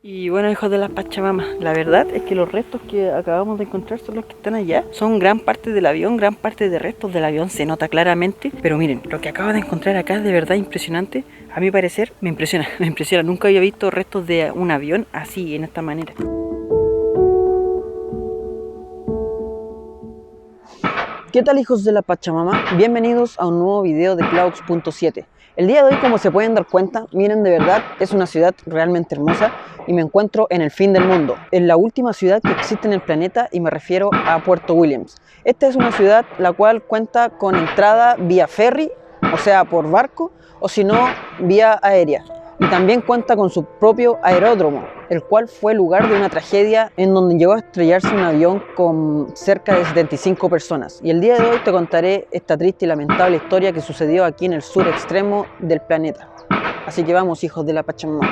Y bueno, hijos de la Pachamama, la verdad es que los restos que acabamos de encontrar son los que están allá. Son gran parte del avión, gran parte de restos del avión, se nota claramente. Pero miren, lo que acabo de encontrar acá es de verdad impresionante. A mi parecer, me impresiona, me impresiona. Nunca había visto restos de un avión así, en esta manera. ¿Qué tal, hijos de la Pachamama? Bienvenidos a un nuevo video de Clouds.7. El día de hoy, como se pueden dar cuenta, miren, de verdad es una ciudad realmente hermosa y me encuentro en el fin del mundo, en la última ciudad que existe en el planeta, y me refiero a Puerto Williams. Esta es una ciudad la cual cuenta con entrada vía ferry, o sea por barco, o si no vía aérea. Y también cuenta con su propio aeródromo, el cual fue lugar de una tragedia en donde llegó a estrellarse un avión con cerca de 75 personas. Y el día de hoy te contaré esta triste y lamentable historia que sucedió aquí en el sur extremo del planeta. Así que vamos, hijos de la Pachamama.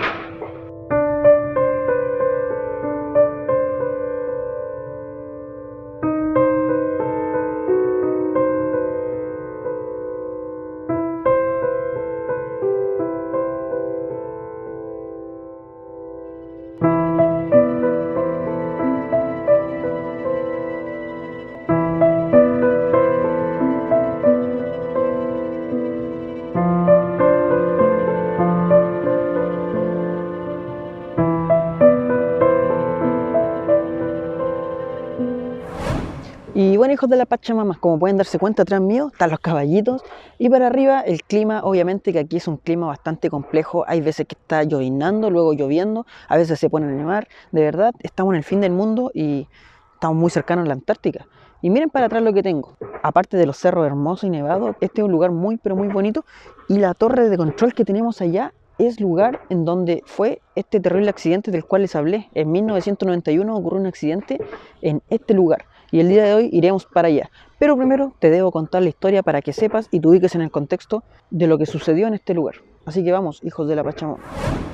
Y bueno, hijos de la Pachamama, como pueden darse cuenta, atrás mío están los caballitos y para arriba el clima. Obviamente que aquí es un clima bastante complejo. Hay veces que está llovinando, luego lloviendo, a veces se pone a nevar. De verdad, estamos en el fin del mundo y estamos muy cercanos a la Antártica. Y miren para atrás lo que tengo. Aparte de los cerros hermosos y nevados, este es un lugar muy pero muy bonito. Y la torre de control que tenemos allá es lugar en donde fue este terrible accidente del cual les hablé. En 1991 ocurrió un accidente en este lugar. Y el día de hoy iremos para allá. Pero primero te debo contar la historia para que sepas y te ubiques en el contexto de lo que sucedió en este lugar. Así que vamos, hijos de la Pachamama.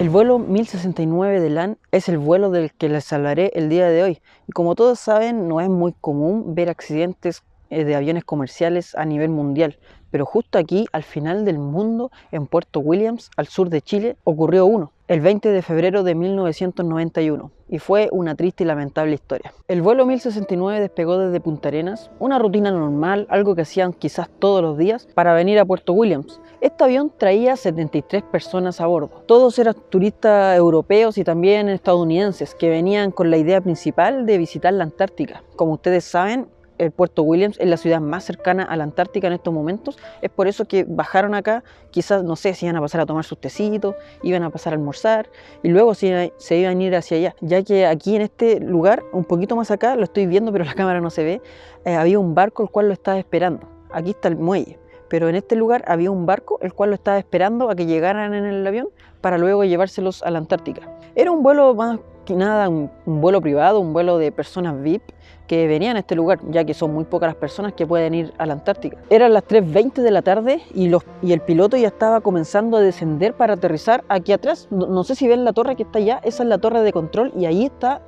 El vuelo 1069 de LAN es el vuelo del que les hablaré el día de hoy. Y como todos saben, no es muy común ver accidentes de aviones comerciales a nivel mundial. Pero justo aquí, al final del mundo, en Puerto Williams, al sur de Chile, ocurrió uno, el 20 de febrero de 1991, y fue una triste y lamentable historia. El vuelo 1069 despegó desde Punta Arenas, una rutina normal, algo que hacían quizás todos los días, para venir a Puerto Williams. Este avión traía 73 personas a bordo. Todos eran turistas europeos y también estadounidenses, que venían con la idea principal de visitar la Antártica. Como ustedes saben, el Puerto Williams es la ciudad más cercana a la Antártica en estos momentos. Es por eso que bajaron acá. Quizás, no sé, si iban a pasar a tomar sus tecitos, iban a pasar a almorzar y luego se iban a ir hacia allá, ya que aquí en este lugar, un poquito más acá, lo estoy viendo pero la cámara no se ve, había un barco el cual lo estaba esperando. Aquí está el muelle, pero en este lugar había un barco el cual lo estaba esperando a que llegaran en el avión para luego llevárselos a la Antártica. Era un vuelo más que nada, un vuelo privado, un vuelo de personas VIP que venían a este lugar, ya que son muy pocas las personas que pueden ir a la Antártica. Eran las 3:20 de la tarde y el piloto ya estaba comenzando a descender para aterrizar aquí atrás. No sé si ven la torre que está allá, esa es la torre de control y ahí está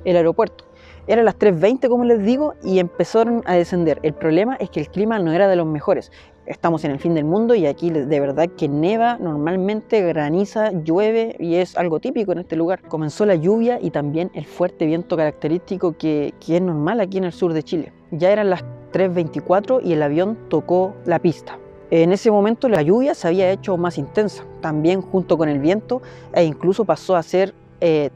el aeropuerto. Eran las 3:20, como les digo, y empezaron a descender. El problema es que el clima no era de los mejores. Estamos en el fin del mundo y aquí de verdad que neva, normalmente graniza, llueve y es algo típico en este lugar. Comenzó la lluvia y también el fuerte viento característico que es normal aquí en el sur de Chile. Ya eran las 3:24 y el avión tocó la pista. En ese momento la lluvia se había hecho más intensa, también junto con el viento, e incluso pasó a ser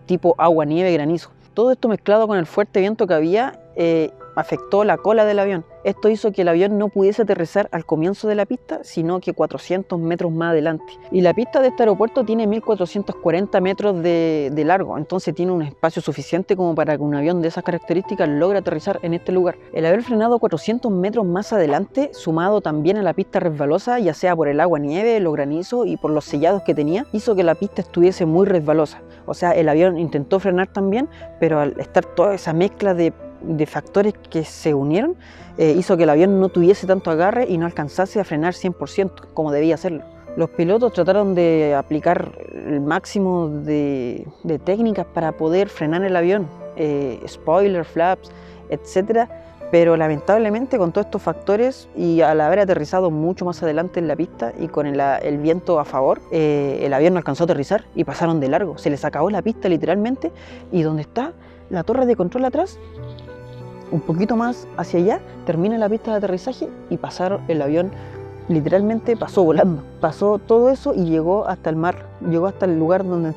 tipo agua, nieve, granizo. Todo esto mezclado con el fuerte viento que había afectó la cola del avión. Esto hizo que el avión no pudiese aterrizar al comienzo de la pista, sino que 400 metros más adelante. Y la pista de este aeropuerto tiene 1440 metros de largo, entonces tiene un espacio suficiente como para que un avión de esas características logre aterrizar en este lugar. El haber frenado 400 metros más adelante, sumado también a la pista resbalosa, ya sea por el agua, nieve, los granizos y por los sellados que tenía, hizo que la pista estuviese muy resbalosa. O sea, el avión intentó frenar también, pero al estar toda esa mezcla de factores que se unieron, hizo que el avión no tuviese tanto agarre y no alcanzase a frenar 100% como debía hacerlo. Los pilotos trataron de aplicar el máximo de técnicas para poder frenar el avión, spoiler, flaps, etcétera, pero lamentablemente con todos estos factores y al haber aterrizado mucho más adelante en la pista y con el viento a favor, el avión no alcanzó a aterrizar y pasaron de largo. Se les acabó la pista literalmente, y donde está la torre de control atrás, un poquito más hacia allá, termina la pista de aterrizaje y pasaron el avión. Literalmente pasó volando, pasó todo eso y llegó hasta el mar, llegó hasta el lugar donde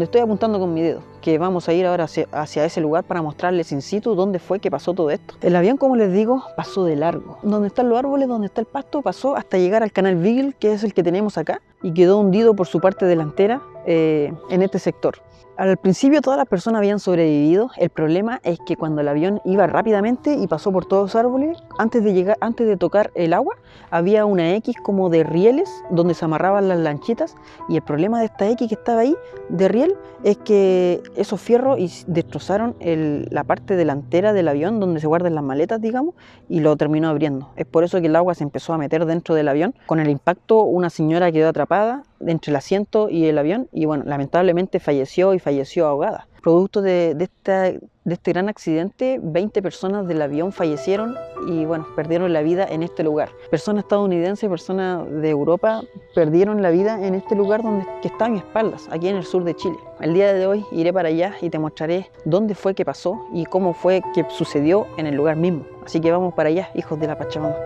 estoy apuntando con mi dedo, que vamos a ir ahora hacia ese lugar para mostrarles in situ dónde fue que pasó todo esto. El avión, como les digo, pasó de largo. Donde están los árboles, donde está el pasto, pasó hasta llegar al canal Beagle, que es el que tenemos acá, y quedó hundido por su parte delantera en este sector. Al principio todas las personas habían sobrevivido. El problema es que cuando el avión iba rápidamente y pasó por todos los árboles, antes de tocar el agua, había una X como de rieles donde se amarraban las lanchitas, y el problema de esta X que estaba ahí de riel es que esos fierros destrozaron la parte delantera del avión donde se guardan las maletas, digamos, y lo terminó abriendo. Es por eso que el agua se empezó a meter dentro del avión. Con el impacto, una señora quedó atrapada entre el asiento y el avión y bueno, lamentablemente falleció ahogada. Producto de este gran accidente, 20 personas del avión fallecieron y bueno, perdieron la vida en este lugar. Personas estadounidenses, personas de Europa perdieron la vida en este lugar que está a mis espaldas, aquí en el sur de Chile. El día de hoy iré para allá y te mostraré dónde fue que pasó y cómo fue que sucedió en el lugar mismo. Así que vamos para allá, hijos de la Pachamama.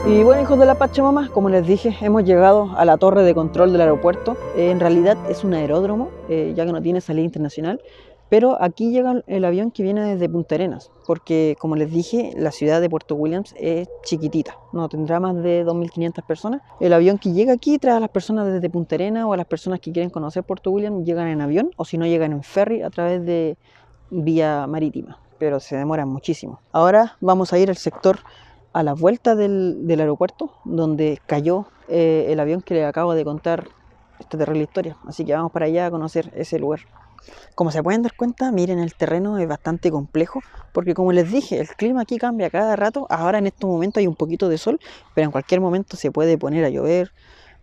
Y bueno, hijos de la Pachamama, como les dije, hemos llegado a la torre de control del aeropuerto. En realidad es un aeródromo, ya que no tiene salida internacional, pero aquí llega el avión que viene desde Punta Arenas, porque como les dije, la ciudad de Puerto Williams es chiquitita, no tendrá más de 2.500 personas. El avión que llega aquí trae a las personas desde Punta Arenas, o a las personas que quieren conocer Puerto Williams llegan en avión, o si no llegan en ferry a través de vía marítima, pero se demoran muchísimo. Ahora vamos a ir al sector a la vuelta del aeropuerto, donde cayó el avión que les acabo de contar esta terrible historia. Así que vamos para allá a conocer ese lugar. Como se pueden dar cuenta, miren, el terreno es bastante complejo, porque como les dije, el clima aquí cambia cada rato. Ahora en estos momentos hay un poquito de sol, pero en cualquier momento se puede poner a llover,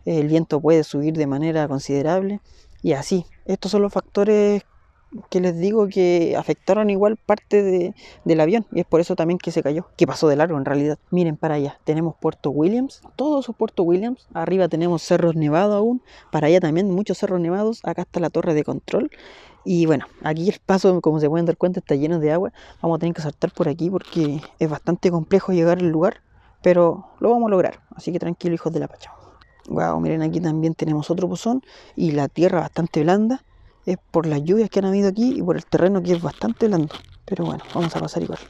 el viento puede subir de manera considerable, y así. Estos son los factores que les digo que afectaron igual parte del avión, y es por eso también que se cayó, que pasó de largo en realidad. Miren para allá, tenemos Puerto Williams, todos esos Puerto Williams, arriba tenemos cerros nevados aún, para allá también muchos cerros nevados, acá está la torre de control, y bueno, aquí el paso, como se pueden dar cuenta, está lleno de agua. Vamos a tener que saltar por aquí porque es bastante complejo llegar al lugar, pero lo vamos a lograr, así que tranquilo, hijos de la Pachamama. Wow, miren, aquí también tenemos otro pozón y la tierra bastante blanda. Es por las lluvias que han habido aquí y por el terreno que es bastante blando. Pero bueno, vamos a pasar igual.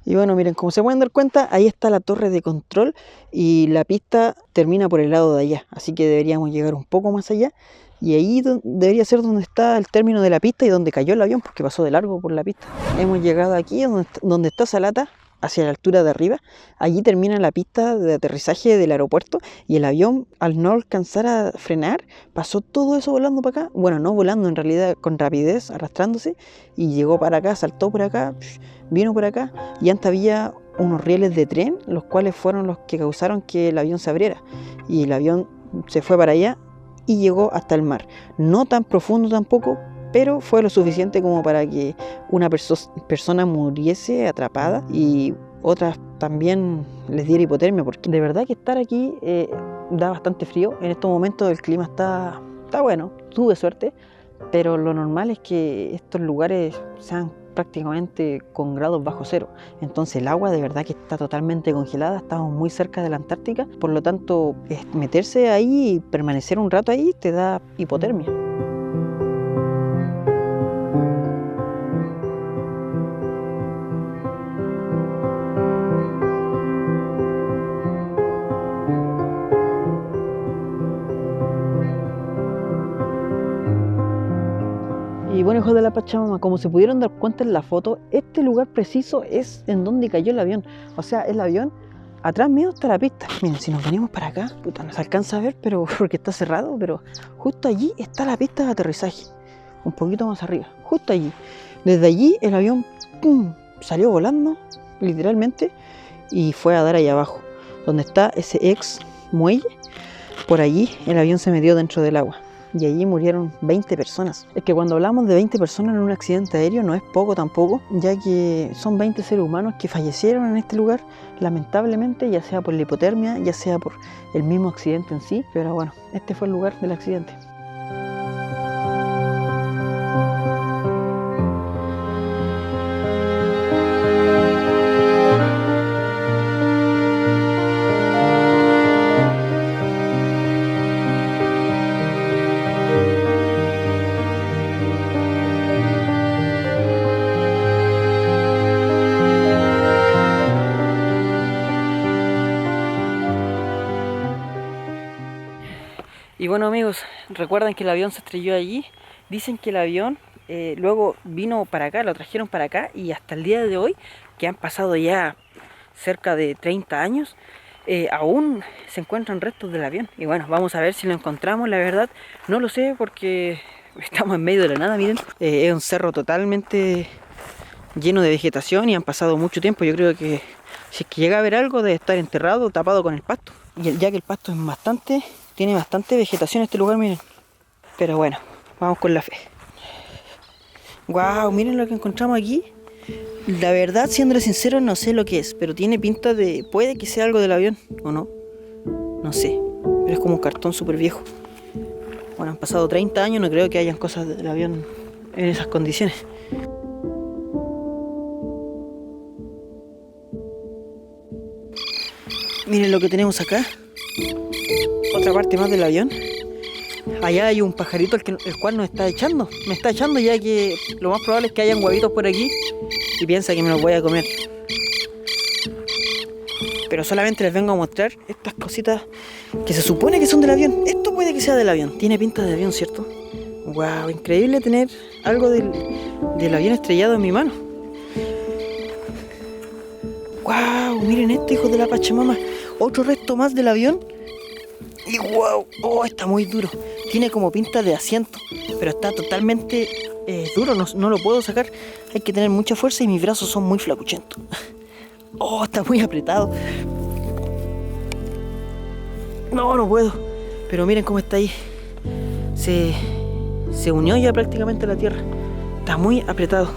Y bueno, miren, como se pueden dar cuenta, ahí está la torre de control y la pista termina por el lado de allá. Así que deberíamos llegar un poco más allá. Y ahí debería ser donde está el término de la pista y donde cayó el avión, porque pasó de largo por la pista. Hemos llegado aquí, donde está esa lata, hacia la altura de arriba. Allí termina la pista de aterrizaje del aeropuerto y el avión, al no alcanzar a frenar, pasó todo eso volando para acá. Bueno, no volando, en realidad con rapidez, arrastrándose, y llegó para acá, saltó por acá, vino por acá, y antes había unos rieles de tren, los cuales fueron los que causaron que el avión se abriera, y el avión se fue para allá y llegó hasta el mar. No tan profundo tampoco, pero fue lo suficiente como para que una persona muriese atrapada y otras también les diera hipotermia, porque de verdad que estar aquí da bastante frío. En estos momentos el clima está bueno, tuve suerte, pero lo normal es que estos lugares sean prácticamente con grados bajo cero. Entonces el agua de verdad que está totalmente congelada, estamos muy cerca de la Antártica, por lo tanto meterse ahí y permanecer un rato ahí te da hipotermia. Y bueno, hijos de la Pachamama, como se pudieron dar cuenta en la foto, este lugar preciso es en donde cayó el avión. O sea, el avión Atrás mío está la pista. Miren, si nos venimos para acá, puta, no se alcanza a ver, pero porque está cerrado, pero justo allí está la pista de aterrizaje. Un poquito más arriba, justo allí. Desde allí el avión, ¡pum!, salió volando, literalmente, y fue a dar allá abajo, donde está ese ex muelle. Por allí el avión se metió dentro del agua. Y allí murieron 20 personas. Es que cuando hablamos de 20 personas en un accidente aéreo no es poco tampoco, ya que son 20 seres humanos que fallecieron en este lugar, lamentablemente, ya sea por la hipotermia, ya sea por el mismo accidente en sí. Pero bueno, este fue el lugar del accidente. Y bueno, amigos, recuerdan que el avión se estrelló allí. Dicen que el avión luego vino para acá, lo trajeron para acá, y hasta el día de hoy, que han pasado ya cerca de 30 años, aún se encuentran restos del avión. Y bueno, vamos a ver si lo encontramos. La verdad no lo sé porque estamos en medio de la nada. Miren, es un cerro totalmente lleno de vegetación y han pasado mucho tiempo. Yo creo que si es que llega a haber algo, debe estar enterrado, tapado con el pasto, y ya que el pasto es tiene bastante vegetación este lugar, miren. Pero bueno, vamos con la fe. Wow, miren lo que encontramos aquí. La verdad, siendo sincero, no sé lo que es, pero tiene pinta de... puede que sea algo del avión, ¿o no? No sé, pero es como un cartón súper viejo. Bueno, han pasado 30 años, no creo que hayan cosas del avión en esas condiciones. Miren lo que tenemos acá. Otra parte más del avión. Allá hay un pajarito el cual nos está echando. Me está echando, ya que lo más probable es que hayan huevitos por aquí y piensa que me los voy a comer. Pero solamente les vengo a mostrar estas cositas que se supone que son del avión. Esto puede que sea del avión. Tiene pinta de avión, ¿cierto? Wow, increíble tener algo del avión estrellado en mi mano. Wow, miren esto, hijos de la Pachamama. Otro resto más del avión. Y wow, oh, está muy duro. Tiene como pinta de asiento, pero está totalmente duro, no lo puedo sacar. Hay que tener mucha fuerza y mis brazos son muy flacuchentos. Oh, está muy apretado. No puedo. Pero miren cómo está ahí. Se unió ya prácticamente a la tierra. Está muy apretado.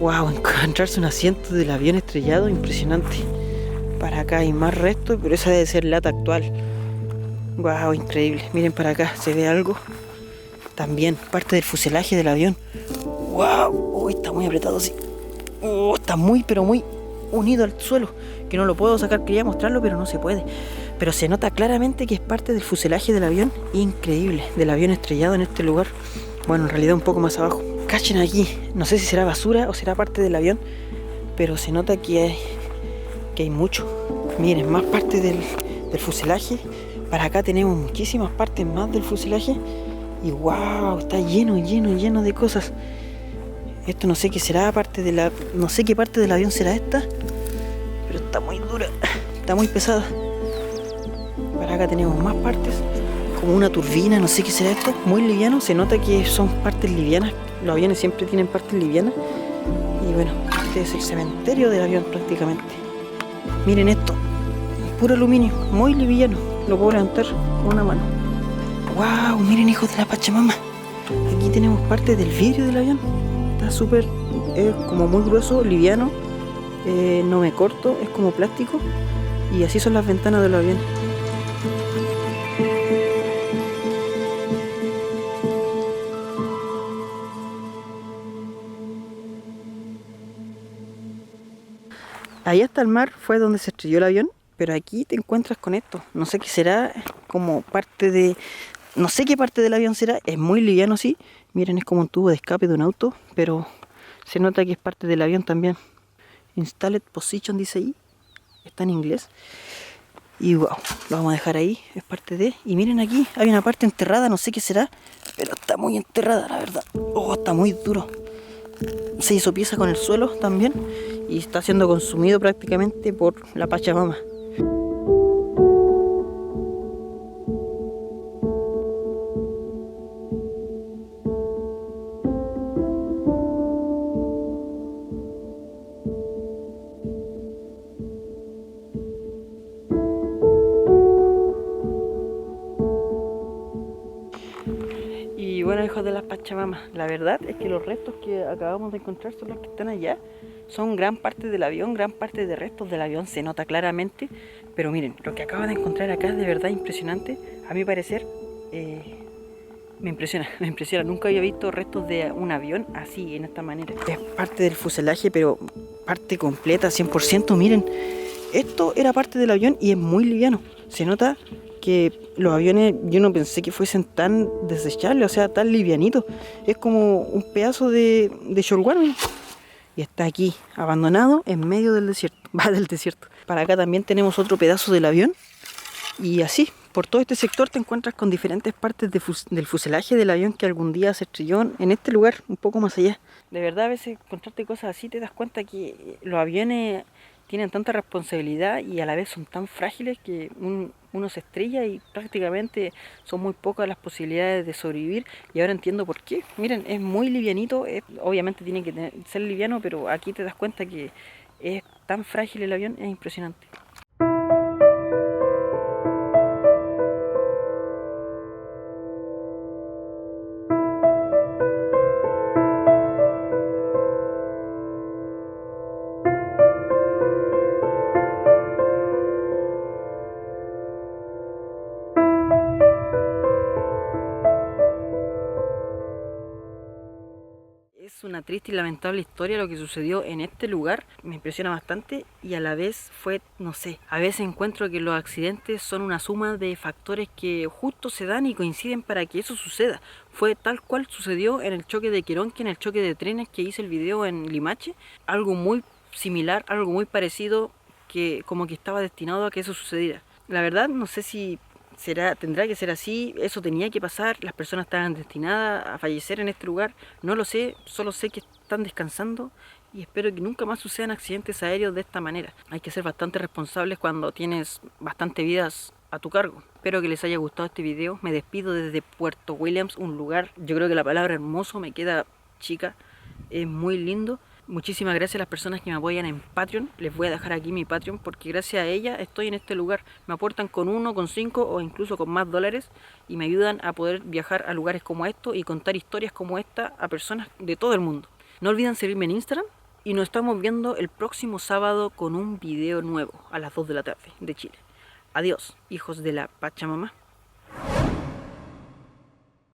Wow, encontrarse un asiento del avión estrellado, impresionante. Para acá hay más restos, pero esa debe ser lata actual. Wow, increíble. Miren para acá, se ve algo. También parte del fuselaje del avión. Wow, oh, está muy apretado así. Oh, está muy, pero muy unido al suelo. Que no lo puedo sacar, quería mostrarlo, pero no se puede. Pero se nota claramente que es parte del fuselaje del avión. Increíble, del avión estrellado en este lugar. Bueno, en realidad un poco más abajo. Cachen aquí, no sé si será basura o será parte del avión, pero se nota que hay mucho. Miren, más parte del fuselaje. Para acá tenemos muchísimas partes más del fuselaje. Y wow, está lleno de cosas. Esto no sé qué será, no sé qué parte del avión será esta, pero está muy dura, está muy pesada. Para acá tenemos más partes, como una turbina, no sé qué será esto, muy liviano. Se nota que son partes livianas. Los aviones siempre tienen partes livianas. Y bueno, este es el cementerio del avión prácticamente. Miren esto, puro aluminio, muy liviano. Lo puedo levantar con una mano. Wow, miren, hijos de la Pachamama. Aquí tenemos parte del vidrio del avión. Está súper, como muy grueso, liviano. No me corto, es como plástico. Y así son las ventanas del avión. Ahí hasta el mar fue donde se estrelló el avión, pero aquí te encuentras con esto. No sé qué será, como parte de... no sé qué parte del avión será, es muy liviano, sí. Miren, es como un tubo de escape de un auto, pero se nota que es parte del avión también. Installed Position dice ahí, está en inglés. Y wow, lo vamos a dejar ahí, es parte de... y miren aquí, hay una parte enterrada, no sé qué será, pero está muy enterrada, la verdad. Oh, está muy duro. Se hizo pieza con el suelo también y está siendo consumido prácticamente por la Pachamama. bueno, hijos de las Pachamamas, la verdad es que los restos que acabamos de encontrar son los que están allá. Son gran parte del avión, gran parte de restos del avión, se nota claramente. Pero miren, lo que acabo de encontrar acá es de verdad impresionante. A mi parecer, me impresiona, me impresiona. Nunca había visto restos de un avión así, en esta manera. Es parte del fuselaje, pero parte completa, 100%. Miren, esto era parte del avión y es muy liviano. Se nota que los aviones, yo no pensé que fuesen tan desechables, o sea, tan livianitos. Es como un pedazo de Sholguano. Y está aquí, abandonado, en medio del desierto. Va del desierto. Para acá también tenemos otro pedazo del avión. Y así, por todo este sector te encuentras con diferentes partes del fuselaje del avión que algún día se estrelló en este lugar, un poco más allá. De verdad, a veces encontrarte cosas así te das cuenta que los aviones tienen tanta responsabilidad y a la vez son tan frágiles que uno se estrella y prácticamente son muy pocas las posibilidades de sobrevivir. Y ahora entiendo por qué. Miren, es muy livianito, obviamente tiene que ser liviano, pero aquí te das cuenta que es tan frágil el avión, es impresionante. Es una triste y lamentable historia lo que sucedió en este lugar, me impresiona bastante y a la vez fue, no sé, a veces encuentro que los accidentes son una suma de factores que justo se dan y coinciden para que eso suceda. Fue tal cual sucedió en el choque de Queronque, en el choque de trenes que hice el video en Limache, algo muy similar, algo muy parecido que como que estaba destinado a que eso sucediera. La verdad no sé si tendrá que ser así, eso tenía que pasar, las personas estaban destinadas a fallecer en este lugar, no lo sé, solo sé que están descansando y espero que nunca más sucedan accidentes aéreos de esta manera. Hay que ser bastante responsables cuando tienes bastante vidas a tu cargo. Espero que les haya gustado este video, me despido desde Puerto Williams, un lugar, yo creo que la palabra hermoso me queda chica, es muy lindo. Muchísimas gracias a las personas que me apoyan en Patreon. Les voy a dejar aquí mi Patreon porque gracias a ella estoy en este lugar. Me aportan con 1, con 5 o incluso con más dólares y me ayudan a poder viajar a lugares como estos y contar historias como esta a personas de todo el mundo. No olviden seguirme en Instagram y nos estamos viendo el próximo sábado con un video nuevo a las 2 de la tarde de Chile. Adiós, hijos de la Pachamama.